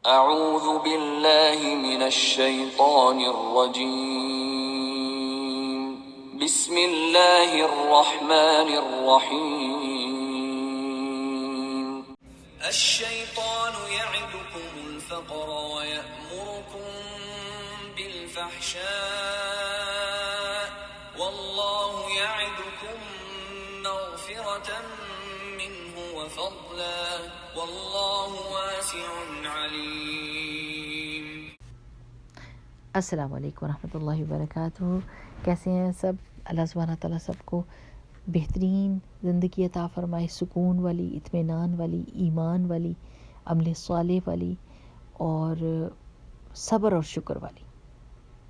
اعوذ باللہ من الشیطان الرجیم بسم اللہ الرحمن الرحیم الشیطان یعدکم الفقر ویأمرکم بالفحشاء واللہ یعدکم مغفرة منہ وفضلا واللہ واسع علیم۔ السلام علیکم ورحمۃ اللہ وبرکاتہ۔ کیسے ہیں سب؟ اللہ سبحانہ تعالیٰ سب کو بہترین زندگی عطا فرمائے، سکون والی، اطمینان والی، ایمان والی، عمل صالح والی اور صبر اور شکر والی۔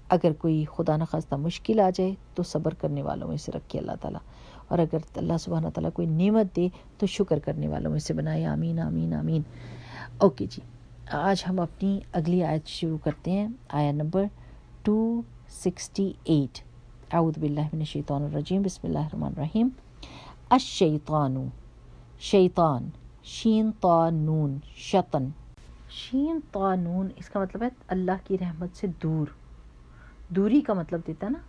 اگر کوئی خدا نخواستہ مشکل آ جائے تو صبر کرنے والوں میں سے رکھے اللہ تعالیٰ، اور اگر اللہ سبحانہ تعالیٰ کوئی نعمت دے تو شکر کرنے والوں میں سے بنائے، آمین آمین آمین۔ اوکے جی، آج ہم اپنی اگلی آیت شروع کرتے ہیں، آیت نمبر 268۔ اعوذ باللہ من الشیطان الرجیم، بسم اللہ الرحمن الرحیم۔ الشیطان، شیطان، شین تا نون، شطن، شین تا نون، اس کا مطلب ہے اللہ کی رحمت سے دور، دوری کا مطلب دیتا ہے نا،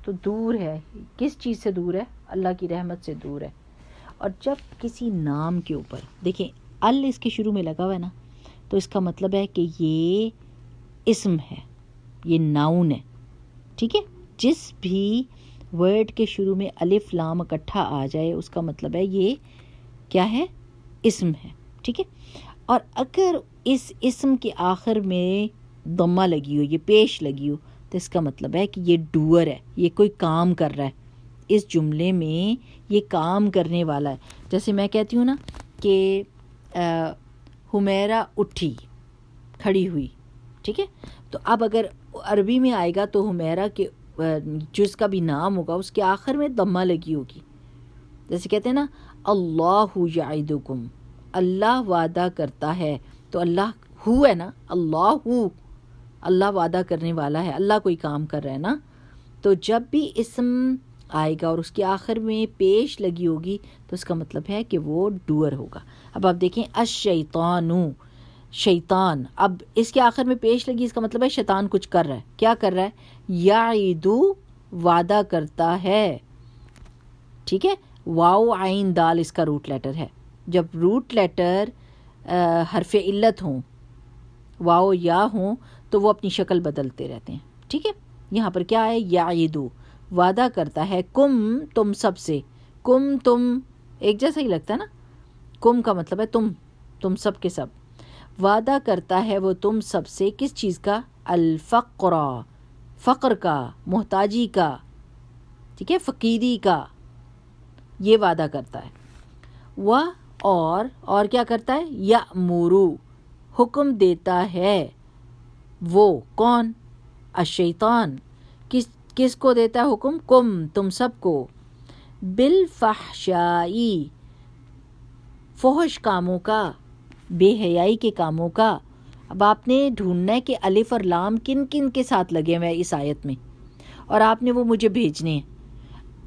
تو دور ہے۔ کس چیز سے دور ہے؟ اللہ کی رحمت سے دور ہے۔ اور جب کسی نام کے اوپر دیکھیں ال اس کے شروع میں لگا ہوا ہے نا، تو اس کا مطلب ہے کہ یہ اسم ہے، یہ ناؤن ہے، ٹھیک ہے۔ جس بھی ورڈ کے شروع میں الف لام اکٹھا آ جائے اس کا مطلب ہے یہ کیا ہے؟ اسم ہے، ٹھیک ہے۔ اور اگر اس اسم کے آخر میں ضمہ لگی ہو، یہ پیش لگی ہو، تو اس کا مطلب ہے کہ یہ ڈوئر ہے، یہ کوئی کام کر رہا ہے، اس جملے میں یہ کام کرنے والا ہے۔ جیسے میں کہتی ہوں نا کہ حمیرہ اٹھی، کھڑی ہوئی، ٹھیک ہے۔ تو اب اگر عربی میں آئے گا تو حمیرہ کے جو اس کا بھی نام ہوگا اس کے آخر میں ضمہ لگی ہوگی۔ جیسے کہتے ہیں نا اللہ یعدکم، اللہ وعدہ کرتا ہے، تو اللہ ہو ہے نا، اللہ ہو، اللہ وعدہ کرنے والا ہے، اللہ کوئی کام کر رہا ہے نا۔ تو جب بھی اسم آئے گا اور اس کے آخر میں پیش لگی ہوگی تو اس کا مطلب ہے کہ وہ ڈوئر ہوگا۔ اب آپ دیکھیں الشیطان، شیطان، اب اس کے آخر میں پیش لگی، اس کا مطلب ہے شیطان کچھ کر رہا ہے۔ کیا کر رہا ہے؟ یعیدو، وعدہ کرتا ہے، ٹھیک ہے۔ واو عین دال اس کا روٹ لیٹر ہے۔ جب روٹ لیٹر حرف علت ہوں، واو یا ہوں، تو وہ اپنی شکل بدلتے رہتے ہیں، ٹھیک ہے۔ یہاں پر کیا ہے؟ یعیدو، وعدہ کرتا ہے، کم، تم سب سے، کم تم ایک جیسا ہی لگتا ہے نا، کم کا مطلب ہے تم سب کے سب، وعدہ کرتا ہے وہ تم سب سے، کس چیز کا؟ الفقر، فقر کا، محتاجی کا، ٹھیک ہے، فقیری کا، یہ وعدہ کرتا ہے۔ اور کیا کرتا ہے؟ یأمرو، حکم دیتا ہے وہ، کون؟ الشیطان، کس کو دیتا ہے حکم؟ کم، تم سب کو، بالفحشائی، فحش کاموں کا، بے حیائی کے کاموں کا۔ اب آپ نے ڈھونڈنا ہے کہ الف اور لام کن کن کے ساتھ لگے ہوئے ہیں اس آیت میں، اور آپ نے وہ مجھے بھیجنے ہیں۔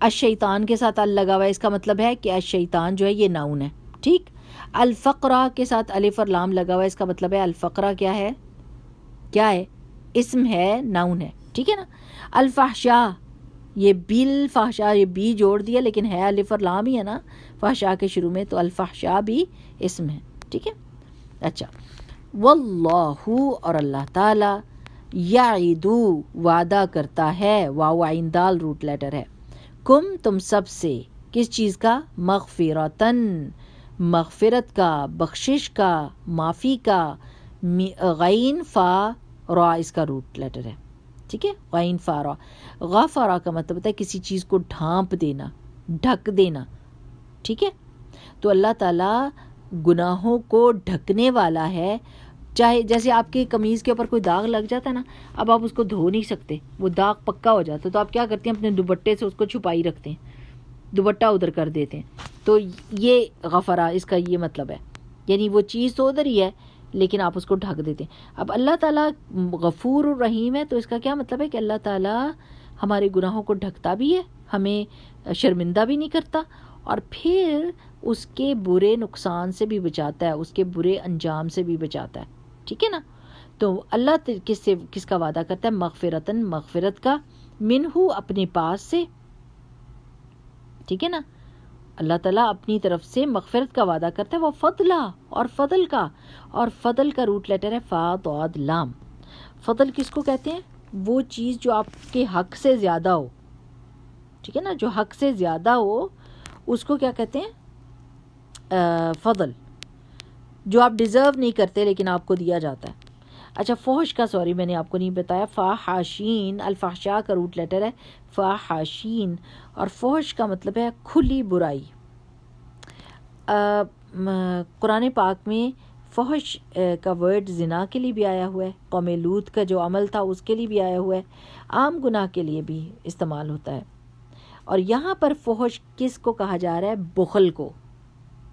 الشیطان کے ساتھ ال لگا ہوا ہے، اس کا مطلب ہے کہ الشیطان جو ہے یہ ناؤن ہے، ٹھیک۔ الفقرہ کے ساتھ الف اور لام لگا ہوا ہے، اس کا مطلب ہے الفقرہ کیا ہے؟ اسم ہے، ناؤن ہے، ٹھیک ہے نا۔ الفحشاء، یہ بالفحشاء، یہ بی جوڑ دیا لیکن ہے الف اور لام ہی ہے نا فحشاء کے شروع میں، تو الفحشاء بھی اسم ہے، ٹھیک ہے۔ اچھا، واللہ، اور اللہ تعالی، یعدو، وعدہ کرتا ہے، واو عین دال روٹ لیٹر ہے، کم، تم سب سے، کس چیز کا؟ مغفرتن، مغفرت کا، بخشش کا، معافی کا، غین فا را اس کا روٹ لیٹر ہے، ٹھیک ہے، غین فا را۔ غفرا کا مطلب ہوتا ہے کسی چیز کو ڈھانپ دینا، ڈھک دینا، ٹھیک ہے۔ تو اللہ تعالیٰ گناہوں کو ڈھکنے والا ہے، چاہے جیسے آپ کی قمیض کے اوپر کوئی داغ لگ جاتا ہے نا، اب آپ اس کو دھو نہیں سکتے، وہ داغ پکا ہو جاتا ہے، تو آپ کیا کرتے ہیں؟ اپنے دوپٹے سے اس کو چھپائی رکھتے ہیں، دوپٹہ ادھر کر دیتے ہیں، تو یہ غفرا اس کا یہ مطلب ہے، یعنی وہ چیز تو ادھر ہی ہے لیکن آپ اس کو ڈھک دیتے ہیں۔ اب اللہ تعالیٰ غفور الرحیم ہے، تو اس کا کیا مطلب ہے کہ اللہ تعالیٰ ہمارے گناہوں کو ڈھکتا بھی ہے، ہمیں شرمندہ بھی نہیں کرتا، اور پھر اس کے برے نقصان سے بھی بچاتا ہے، اس کے برے انجام سے بھی بچاتا ہے، ٹھیک ہے نا۔ تو اللہ کس کا وعدہ کرتا ہے؟ مغفرتن، مغفرت کا، منہو، اپنے پاس سے، ٹھیک ہے نا، اللہ تعالیٰ اپنی طرف سے مغفرت کا وعدہ کرتا ہے، وہ فضلہ، اور فضل کا، اور فضل کا روٹ لیٹر ہے فا ضاد لام۔ فضل کس کو کہتے ہیں؟ وہ چیز جو آپ کے حق سے زیادہ ہو، ٹھیک ہے نا، جو حق سے زیادہ ہو اس کو کیا کہتے ہیں؟ فضل، جو آپ ڈیزرو نہیں کرتے لیکن آپ کو دیا جاتا ہے۔ اچھا فحش کا، سوری میں نے آپ کو نہیں بتایا، فاحشین، الفحشاء کا روٹ لیٹر ہے فاحشین، اور فحش کا مطلب ہے کھلی برائی۔ قرآن پاک میں فحش کا ورڈ زنا کے لیے بھی آیا ہوا ہے، قوم لوط کا جو عمل تھا اس کے لیے بھی آیا ہوا ہے، عام گناہ کے لیے بھی استعمال ہوتا ہے۔ اور یہاں پر فحش کس کو کہا جا رہا ہے؟ بخل کو۔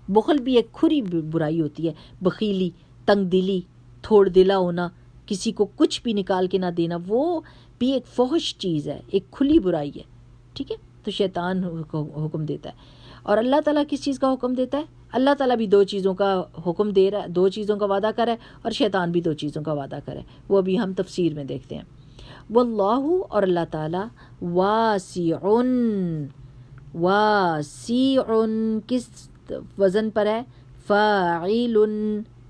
بخل بھی ایک کھری برائی ہوتی ہے، بخیلی، تنگ دلی، تھوڑ دلا ہونا، کسی کو کچھ بھی نکال کے نہ دینا، وہ بھی ایک فحش چیز ہے، ایک کھلی برائی ہے، ٹھیک ہے۔ تو شیطان حکم دیتا ہے، اور اللہ تعالیٰ کس چیز کا حکم دیتا ہے؟ اللہ تعالیٰ بھی دو چیزوں کا حکم دے رہا ہے، دو چیزوں کا وعدہ کر رہا ہے، اور شیطان بھی دو چیزوں کا وعدہ کر رہا ہے، وہ ابھی ہم تفسیر میں دیکھتے ہیں۔ واللہ، اور اللہ تعالیٰ، واسع، واسع کس وزن پر ہے؟ فاعل،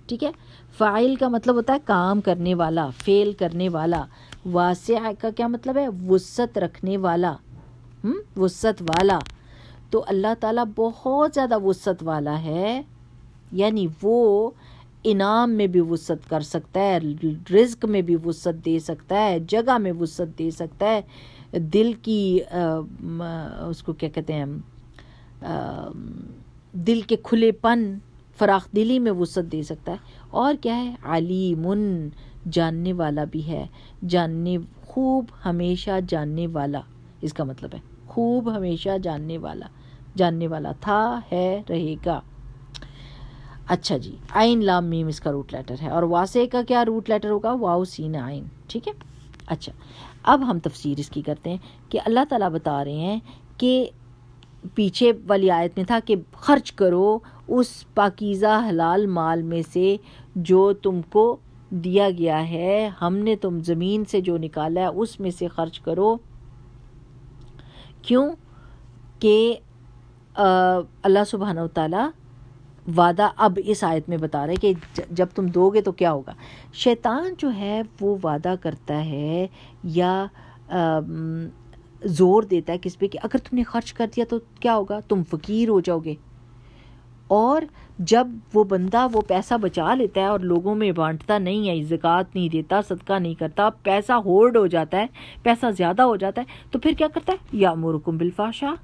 ٹھیک ہے۔ فاعل کا مطلب ہوتا ہے کام کرنے والا، فعل کرنے والا۔ واسع کا کیا مطلب ہے؟ وسعت رکھنے والا، وسعت والا۔ تو اللہ تعالیٰ بہت زیادہ وسعت والا ہے، یعنی وہ انعام میں بھی وسعت کر سکتا ہے، رزق میں بھی وسعت دے سکتا ہے، جگہ میں وسعت دے سکتا ہے، دل کی اس کو کیا کہتے ہیں، دل کے کھلے پن، فراخ دلی میں وسعت دے سکتا ہے۔ اور کیا ہے؟ علیم، جاننے والا بھی ہے، جاننے، خوب ہمیشہ جاننے والا، اس کا مطلب ہے خوب ہمیشہ جاننے والا، جاننے والا تھا، ہے، رہے گا۔ اچھا جی، عین لام میم اس کا روٹ لیٹر ہے، اور واسع کا کیا روٹ لیٹر ہوگا؟ واو سین عین، ٹھیک ہے۔ اچھا اب ہم تفسیر اس کی کرتے ہیں کہ اللہ تعالیٰ بتا رہے ہیں کہ پیچھے والی آیت میں تھا کہ خرچ کرو اس پاکیزہ حلال مال میں سے جو تم کو دیا گیا ہے، ہم نے تم زمین سے جو نکالا ہے اس میں سے خرچ کرو۔ کیوں کہ اللہ سبحانہ وتعالیٰ وعدہ اب اس آیت میں بتا رہے کہ جب تم دو گے تو کیا ہوگا۔ شیطان جو ہے وہ وعدہ کرتا ہے یا زور دیتا ہے کس پہ کہ اگر تم نے خرچ کر دیا تو کیا ہوگا، تم فقیر ہو جاؤ گے۔ اور جب وہ بندہ وہ پیسہ بچا لیتا ہے اور لوگوں میں بانٹتا نہیں ہے، زکوٰۃ نہیں دیتا، صدقہ نہیں کرتا، پیسہ ہورڈ ہو جاتا ہے، پیسہ زیادہ ہو جاتا ہے، تو پھر کیا کرتا ہے؟ یامرکم بالفحشاء،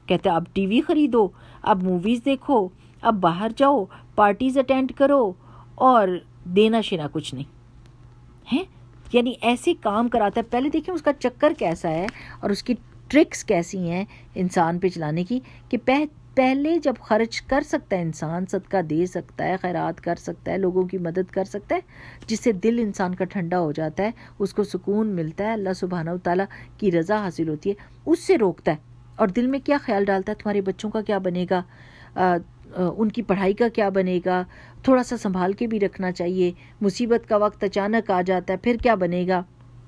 کہتا ہے اب ٹی وی خریدو، اب موویز دیکھو، اب باہر جاؤ، پارٹیز اٹینڈ کرو، اور دینا شنا کچھ نہیں ہے، یعنی ایسے کام کراتا ہے۔ پہلے دیکھیں اس کا چکر کیسا ہے اور اس کی ٹرکس کیسی ہیں انسان پہ چلانے کی، کہ پہلے جب خرچ کر سکتا ہے انسان، صدقہ دے سکتا ہے، خیرات کر سکتا ہے، لوگوں کی مدد کر سکتا ہے، جس سے دل انسان کا ٹھنڈا ہو جاتا ہے، اس کو سکون ملتا ہے، اللہ سبحانہ وتعالیٰ کی رضا حاصل ہوتی ہے، اس سے روکتا ہے۔ اور دل میں کیا خیال ڈالتا ہے؟ تمہارے بچوں کا کیا بنے گا، ان کی پڑھائی کا کیا بنے گا، تھوڑا سا سنبھال کے بھی رکھنا چاہیے، مصیبت کا وقت اچانک آ جاتا ہے، پھر کیا بنے گا۔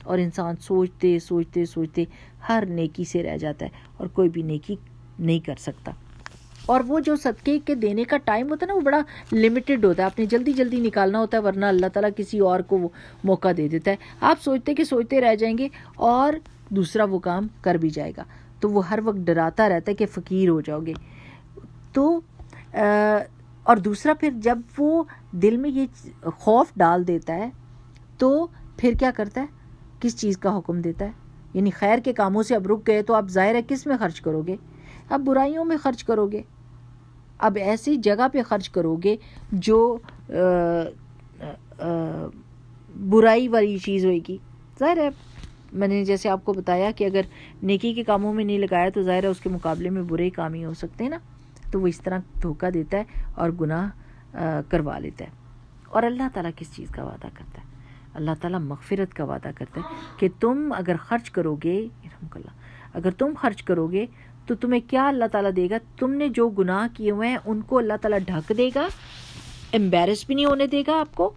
اور انسان سوچتے سوچتے سوچتے ہر نیکی سے رہ جاتا ہے اور کوئی بھی نیکی نہیں کر سکتا۔ اور وہ جو صدقے کے دینے کا ٹائم ہوتا ہے نا، وہ بڑا لمیٹڈ ہوتا ہے، آپ نے جلدی جلدی نکالنا ہوتا ہے، ورنہ اللہ تعالیٰ کسی اور کو موقع دے دیتا ہے۔ آپ سوچتے رہ جائیں گے اور دوسرا وہ کام کر بھی جائے گا، تو وہ ہر وقت ڈراتا رہتا ہے کہ فقیر ہو جاؤ گے۔ تو اور دوسرا پھر جب وہ دل میں یہ خوف ڈال دیتا ہے تو پھر کیا کرتا ہے؟ کس چیز کا حکم دیتا ہے؟ یعنی خیر کے کاموں سے اب رک گئے تو اب ظاہر ہے کس میں خرچ کرو گے؟ اب برائیوں میں خرچ کرو گے، اب ایسی جگہ پہ خرچ کرو گے جو برائی والی چیز ہوئے گی۔ ظاہر ہے میں نے جیسے آپ کو بتایا کہ اگر نیکی کے کاموں میں نہیں لگایا تو ظاہر ہے اس کے مقابلے میں برے کام ہی ہو سکتے ہیں نا، تو وہ اس طرح دھوکہ دیتا ہے اور گناہ کروا لیتا ہے۔ اور اللہ تعالیٰ کس چیز کا وعدہ کرتا ہے؟ اللہ تعالیٰ مغفرت کا وعدہ کرتا ہے کہ تم اگر خرچ کرو گے، اگر تم خرچ کرو گے تو تمہیں کیا اللہ تعالیٰ دے گا؟ تم نے جو گناہ کیے ہوئے ہیں ان کو اللہ تعالیٰ ڈھک دے گا، امبیرس بھی نہیں ہونے دے گا آپ کو،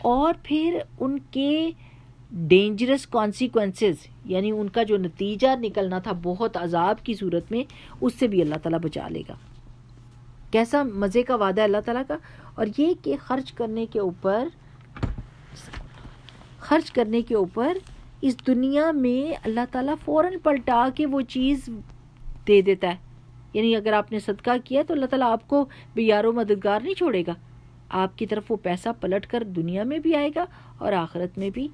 اور پھر ان کے ڈینجرس کانسیکوینسز، یعنی ان کا جو نتیجہ نکلنا تھا بہت عذاب کی صورت میں، اس سے بھی اللہ تعالیٰ بچا لے گا. کیسا مزے کا وعدہ ہے اللہ تعالیٰ کا. اور یہ کہ خرچ کرنے کے اوپر اس دنیا میں اللہ تعالیٰ فوراً پلٹا کے وہ چیز دے دیتا ہے. یعنی اگر آپ نے صدقہ کیا تو اللہ تعالیٰ آپ کو بے یار و مددگار نہیں چھوڑے گا، آپ کی طرف وہ پیسہ پلٹ کر دنیا میں بھی آئے گا اور آخرت میں بھی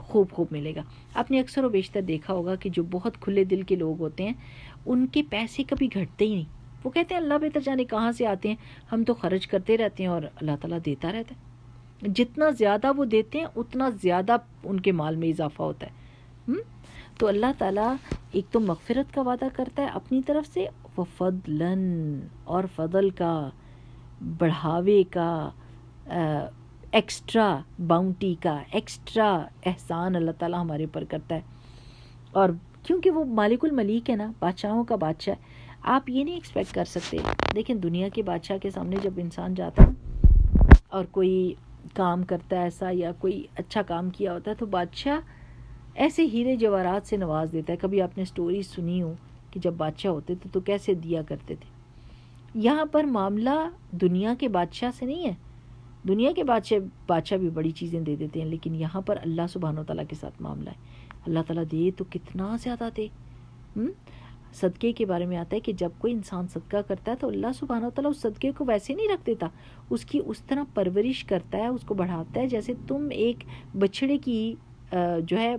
خوب ملے گا. آپ نے اکثر و بیشتر دیکھا ہوگا کہ جو بہت کھلے دل کے لوگ ہوتے ہیں ان کے پیسے کبھی گھٹتے ہی نہیں. وہ کہتے ہیں اللہ بہتر جانے کہاں سے آتے ہیں، ہم تو خرچ کرتے رہتے ہیں اور اللہ تعالیٰ دیتا رہتا ہے. جتنا زیادہ وہ دیتے ہیں اتنا زیادہ ان کے مال میں اضافہ ہوتا ہے. تو اللہ تعالیٰ ایک تو مغفرت کا وعدہ کرتا ہے اپنی طرف سے، وفضلاً، اور فضل کا، بڑھاوے کا، ایکسٹرا باؤنٹی کا، ایکسٹرا احسان اللہ تعالیٰ ہمارے اوپر کرتا ہے. اور کیونکہ وہ مالک الملیک ہے نا، بادشاہوں کا بادشاہ ہے، آپ یہ نہیں ایکسپیکٹ کر سکتے. لیکن دنیا کے بادشاہ کے سامنے جب انسان جاتا ہے اور کوئی کام کرتا ہے ایسا یا کوئی اچھا کام کیا ہوتا ہے تو بادشاہ ایسے ہیرے جواہرات سے نواز دیتا ہے. کبھی آپ نے سٹوری سنی ہو کہ جب بادشاہ ہوتے تھے تو کیسے دیا کرتے تھے. یہاں پر معاملہ دنیا کے بادشاہ سے نہیں ہے. دنیا کے بادشاہ بھی بڑی چیزیں دے دیتے ہیں، لیکن یہاں پر اللہ سبحانہ و تعالیٰ کے ساتھ معاملہ ہے. اللہ تعالیٰ دے تو کتنا زیادہ دے. صدقے کے بارے میں آتا ہے کہ جب کوئی انسان صدقہ کرتا ہے تو اللہ سبحانہ و تعالیٰ اس صدقے کو ویسے نہیں رکھ دیتا، اس کی اس طرح پرورش کرتا ہے، اس کو بڑھاتا ہے جیسے تم ایک بچھڑے کی جو ہے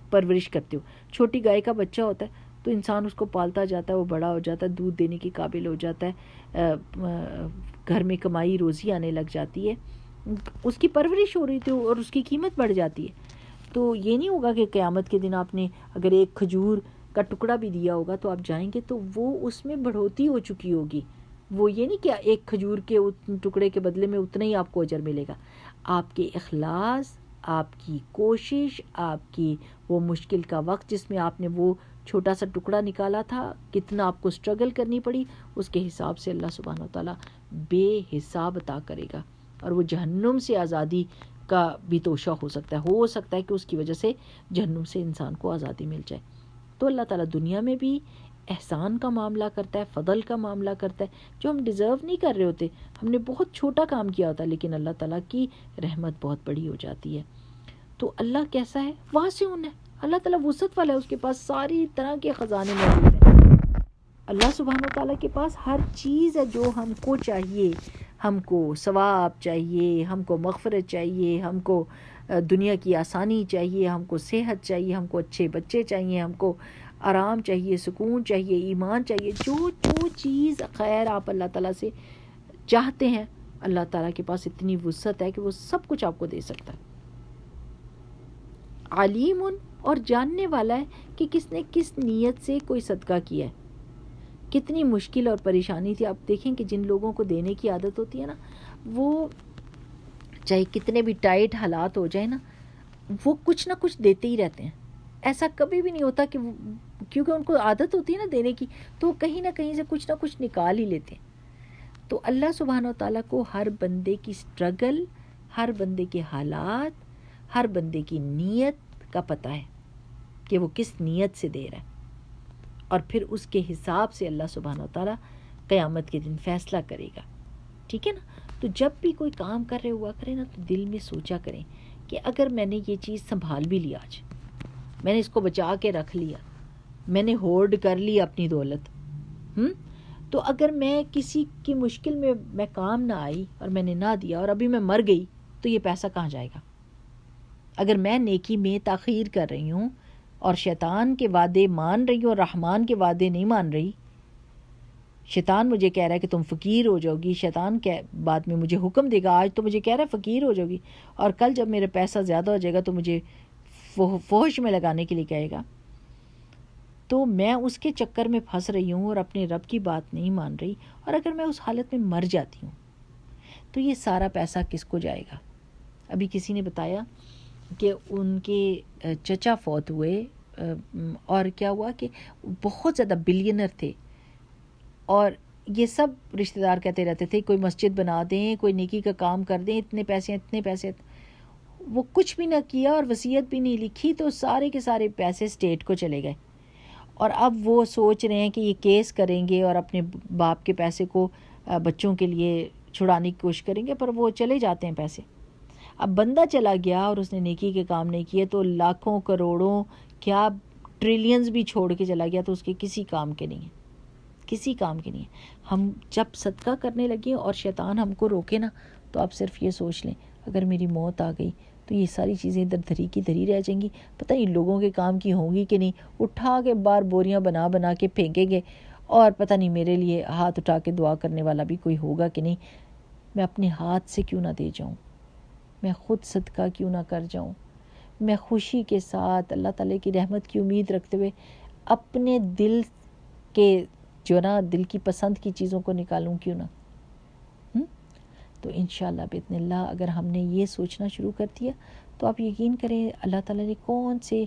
پرورش کرتے ہو. چھوٹی گائے کا بچہ ہوتا ہے تو انسان اس کو پالتا جاتا ہے، وہ بڑا ہو جاتا ہے، دودھ دینے کے قابل ہو جاتا ہے، گھر میں کمائی روزی آنے لگ جاتی ہے، اس کی پرورش ہو رہی تھی اور اس کی قیمت بڑھ جاتی ہے. تو یہ نہیں ہوگا کہ قیامت کے دن آپ نے اگر ایک کھجور کا ٹکڑا بھی دیا ہوگا تو آپ جائیں گے تو وہ اس میں بڑھوتی ہو چکی ہوگی. وہ یہ نہیں کہ ایک کھجور کے ٹکڑے کے بدلے میں اتنا ہی آپ کو اجر ملے گا. آپ کے اخلاص، آپ کی کوشش، آپ کی وہ مشکل کا وقت جس میں آپ نے وہ چھوٹا سا ٹکڑا نکالا تھا، کتنا آپ کو سٹرگل کرنی پڑی، اس کے حساب سے اللہ سبحانہ و تعالیٰ بے حساب عطا کرے گا. اور وہ جہنم سے آزادی کا بھی توشہ ہو سکتا ہے کہ اس کی وجہ سے جہنم سے انسان کو آزادی مل جائے. تو اللہ تعالیٰ دنیا میں بھی احسان کا معاملہ کرتا ہے، فضل کا معاملہ کرتا ہے، جو ہم ڈیزرو نہیں کر رہے ہوتے. ہم نے بہت چھوٹا کام کیا ہوتا ہے لیکن اللہ تعالیٰ کی رحمت بہت بڑی ہو جاتی ہے. تو اللہ کیسا ہے؟ واسع ہے. اللہ تعالیٰ وسعت والا ہے، اس کے پاس ساری طرح کے خزانے موجود ہیں. اللہ سبحانہ و تعالیٰ کے پاس ہر چیز ہے جو ہم کو چاہیے. ہم کو ثواب چاہیے، ہم کو مغفرت چاہیے، ہم کو دنیا کی آسانی چاہیے، ہم کو صحت چاہیے، ہم کو اچھے بچے چاہیے، ہم کو آرام چاہیے، سکون چاہیے، ایمان چاہیے. جو چیز خیر آپ اللہ تعالیٰ سے چاہتے ہیں، اللہ تعالیٰ کے پاس اتنی وسعت ہے کہ وہ سب کچھ آپ کو دے سکتا ہے. علیم، اور جاننے والا ہے کہ کس نے کس نیت سے کوئی صدقہ کیا ہے. کتنی مشکل اور پریشانی تھی. آپ دیکھیں کہ جن لوگوں کو دینے کی عادت ہوتی ہے نا، وہ چاہے کتنے بھی ٹائٹ حالات ہو جائیں نا، وہ کچھ نہ کچھ دیتے ہی رہتے ہیں. ایسا کبھی بھی نہیں ہوتا کہ کیونکہ ان کو عادت ہوتی ہے نا دینے کی، تو کہیں نہ کہیں سے کچھ نہ کچھ نکال ہی لیتے ہیں. تو اللہ سبحانہ و تعالیٰ کو ہر بندے کی سٹرگل، ہر بندے کے حالات، ہر بندے کی نیت کا پتہ ہے کہ وہ کس نیت سے دے رہا ہے. اور پھر اس کے حساب سے اللہ سبحانہ و تعالیٰ قیامت کے دن فیصلہ کرے گا. ٹھیک ہے نا. تو جب بھی کوئی کام کر رہے ہوا کریں نا تو دل میں سوچا کریں کہ اگر میں نے یہ چیز سنبھال بھی لیا، آج میں نے اس کو بچا کے رکھ لیا، میں نے ہولڈ کر لی اپنی دولت، تو اگر میں کسی کی مشکل میں کام نہ آئی اور میں نے نہ دیا اور ابھی میں مر گئی تو یہ پیسہ کہاں جائے گا؟ اگر میں نیکی میں تاخیر کر رہی ہوں اور شیطان کے وعدے مان رہی ہوں اور رحمان کے وعدے نہیں مان رہی، شیطان مجھے کہہ رہا ہے کہ تم فقیر ہو جاؤ گی، شیطان کے بعد میں مجھے حکم دے گا، آج تو مجھے کہہ رہا ہے فقیر ہو جاؤ گی، اور کل جب میرا پیسہ زیادہ ہو جائے گا تو مجھے فحش میں لگانے کے لیے کہے گا، تو میں اس کے چکر میں پھنس رہی ہوں اور اپنے رب کی بات نہیں مان رہی. اور اگر میں اس حالت میں مر جاتی ہوں تو یہ سارا پیسہ کس کو جائے گا؟ ابھی کسی نے بتایا کہ ان کے چچا فوت ہوئے، اور کیا ہوا کہ بہت زیادہ بلینر تھے، اور یہ سب رشتہ دار کہتے رہتے تھے کوئی مسجد بنا دیں، کوئی نیکی کا کام کر دیں، اتنے پیسے. وہ کچھ بھی نہ کیا اور وصیت بھی نہیں لکھی، تو سارے کے سارے پیسے اسٹیٹ کو چلے گئے، اور اب وہ سوچ رہے ہیں کہ یہ کیس کریں گے اور اپنے باپ کے پیسے کو بچوں کے لیے چھڑانے کی کوشش کریں گے، پر وہ چلے جاتے ہیں پیسے۔ اب بندہ چلا گیا اور اس نے نیکی کے کام نہیں کیے تو لاکھوں کروڑوں کیا ٹریلینز بھی چھوڑ کے چلا گیا تو اس کے کسی کام کے نہیں ہے، کسی کام کے نہیں ہے۔ ہم جب صدقہ کرنے لگے اور شیطان ہم کو روکے نا، تو آپ صرف یہ سوچ لیں اگر میری موت آ گئی تو یہ ساری چیزیں ادھر دھری کی دھری رہ جائیں گی، پتہ نہیں لوگوں کے کام کی ہوں گی کہ نہیں، اٹھا کے بار بوریاں بنا بنا کے پھینکیں گے، اور پتہ نہیں میرے لیے ہاتھ اٹھا کے دعا کرنے والا بھی کوئی ہوگا کہ نہیں۔ میں اپنے ہاتھ سے کیوں نہ دے جاؤں، میں خود صدقہ کیوں نہ کر جاؤں، میں خوشی کے ساتھ اللہ تعالیٰ کی رحمت کی امید رکھتے ہوئے اپنے دل کے جو نا دل کی پسند کی چیزوں کو نکالوں کیوں نہ۔ تو انشاءاللہ باذن اللہ اگر ہم نے یہ سوچنا شروع کر دیا تو آپ یقین کریں اللہ تعالیٰ نے کون سے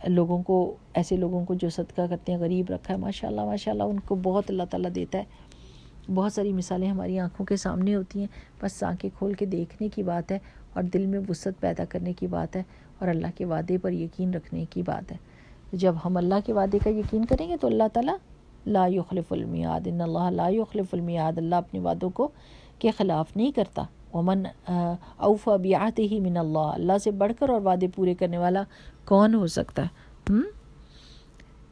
لوگوں کو، ایسے لوگوں کو جو صدقہ کرتے ہیں غریب رکھا ہے، ماشاءاللہ ماشاءاللہ ان کو بہت اللہ تعالیٰ دیتا ہے۔ بہت ساری مثالیں ہماری آنکھوں کے سامنے ہوتی ہیں، بس آنکھیں کھول کے دیکھنے کی بات ہے اور دل میں وسعت پیدا کرنے کی بات ہے اور اللہ کے وعدے پر یقین رکھنے کی بات ہے۔ جب ہم اللہ کے وعدے کا یقین کریں گے تو اللہ تعالیٰ لا یخلف المیعاد، ان اللہ لا یخلف المیعاد، اللہ اپنے وعدوں کو کے خلاف نہیں کرتا۔ ومن اوفی بعہدہ من اللہ، اللہ سے بڑھ کر اور وعدے پورے کرنے والا کون ہو سکتا ہے؟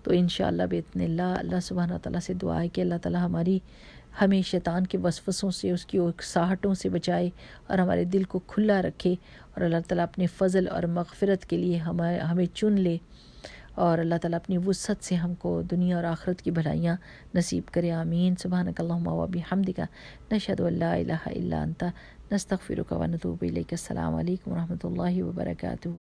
تو انشاءاللہ باذن اللہ اللہ سبحانہ تعالیٰ سے دعا ہے کہ اللہ تعالیٰ ہمیں شیطان کے وسوسوں سے، اس کی اکساہٹوں سے بچائے اور ہمارے دل کو کھلا رکھے، اور اللہ تعالیٰ اپنے فضل اور مغفرت کے لیے ہمیں چن لے، اور اللہ تعالیٰ اپنی وسعت سے ہم کو دنیا اور آخرت کی بھلائیاں نصیب کرے، آمین۔ سبحانک اللہم و بحمدک، نشہد ان لا الہ الا انت، نستغفرک و نتوب الیک۔ السلام علیکم و رحمۃ اللہ وبرکاتہ۔